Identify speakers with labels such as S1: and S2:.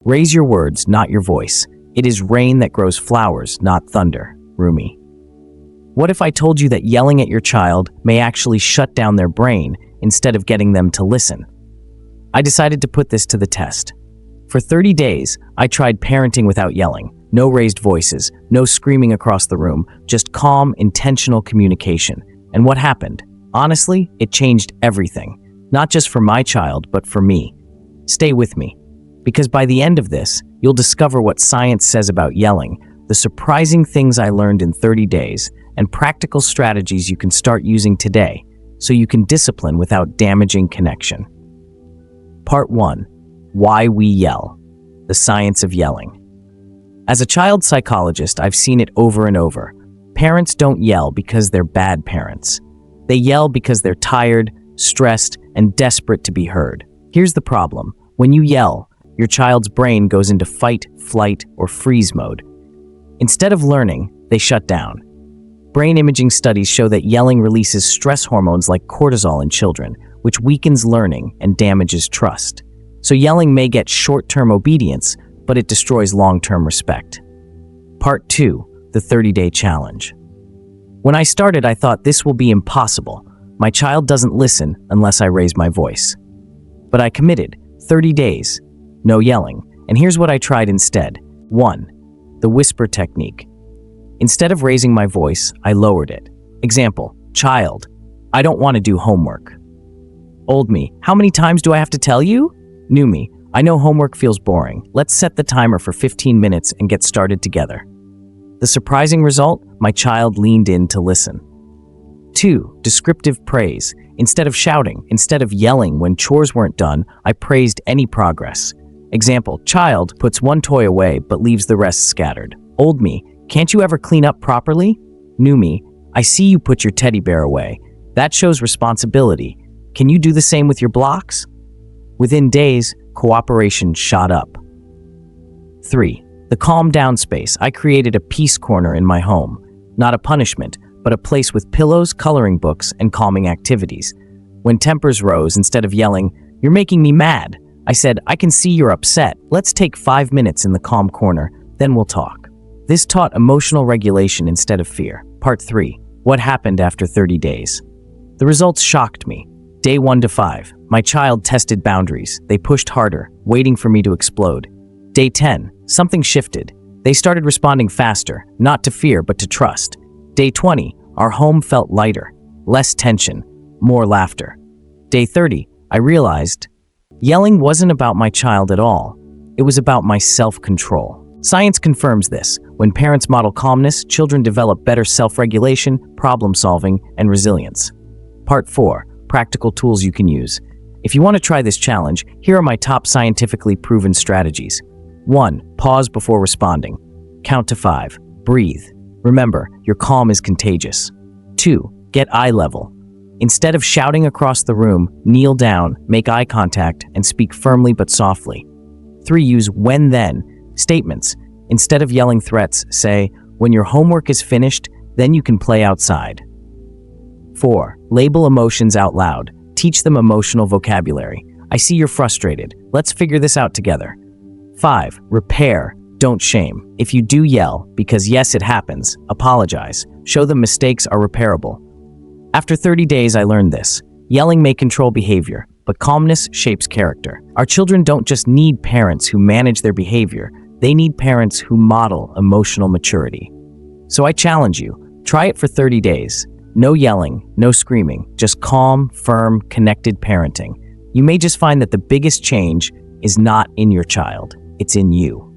S1: Raise your words, not your voice. It is rain that grows flowers, not thunder. Rumi. What if I told you that yelling at your child may actually shut down their brain instead of getting them to listen? I decided to put this to the test. For 30 days, I tried parenting without yelling. No raised voices, no screaming across the room, just calm, intentional communication. And what happened? Honestly, it changed everything. Not just for my child, but for me. Stay with me. Because by the end of this, you'll discover what science says about yelling, the surprising things I learned in 30 days, and practical strategies you can start using today so you can discipline without damaging connection. Part 1. Why we yell. The science of yelling. As a child psychologist, I've seen it over and over. Parents don't yell because they're bad parents. They yell because they're tired, stressed, and desperate to be heard. Here's the problem. When you yell, your child's brain goes into fight, flight, or freeze mode. Instead of learning, they shut down. Brain imaging studies show that yelling releases stress hormones like cortisol in children, which weakens learning and damages trust. So yelling may get short-term obedience, but it destroys long-term respect. Part 2. The 30-day challenge. When I started, I thought this will be impossible. My child doesn't listen unless I raise my voice. But I committed. 30 days. No yelling. And here's what I tried instead. 1. The whisper technique. Instead of raising my voice, I lowered it. Example, child, I don't want to do homework. Old me, how many times do I have to tell you? New me, I know homework feels boring. Let's set the timer for 15 minutes and get started together. The surprising result, my child leaned in to listen. 2. Descriptive praise. Instead of shouting, instead of yelling when chores weren't done, I praised any progress. Example, child puts one toy away but leaves the rest scattered. Old me, can't you ever clean up properly? New me, I see you put your teddy bear away. That shows responsibility. Can you do the same with your blocks? Within days, cooperation shot up. 3. The calm down space. I created a peace corner in my home. Not a punishment, but a place with pillows, coloring books, and calming activities. When tempers rose, instead of yelling, "You're making me mad," I said, "I can see you're upset. Let's take 5 minutes in the calm corner, then we'll talk." This taught emotional regulation instead of fear. Part 3. What happened after 30 days? The results shocked me. Day 1 to 5. My child tested boundaries. They pushed harder, waiting for me to explode. Day 10. Something shifted. They started responding faster, not to fear, but to trust. Day 20. Our home felt lighter. Less tension, more laughter. Day 30. I realized yelling wasn't about my child at all. It was about my self-control. Science confirms this. When parents model calmness, children develop better self-regulation, problem-solving, and resilience. Part 4. Practical tools you can use. If you want to try this challenge, here are my top scientifically proven strategies. 1. Pause before responding. Count to 5. Breathe. Remember, your calm is contagious. 2. Get eye level. Instead of shouting across the room, kneel down, make eye contact, and speak firmly but softly. 3. Use when-then statements. Instead of yelling threats, say, "When your homework is finished, then you can play outside." 4. Label emotions out loud. Teach them emotional vocabulary. I see you're frustrated. Let's figure this out together. 5. Repair. Don't shame. If you do yell, because yes, it happens, apologize. Show them mistakes are repairable. After 30 days, I learned this. Yelling may control behavior, but calmness shapes character. Our children don't just need parents who manage their behavior. They need parents who model emotional maturity. So I challenge you, try it for 30 days. No yelling, no screaming, just calm, firm, connected parenting. You may just find that the biggest change is not in your child, it's in you.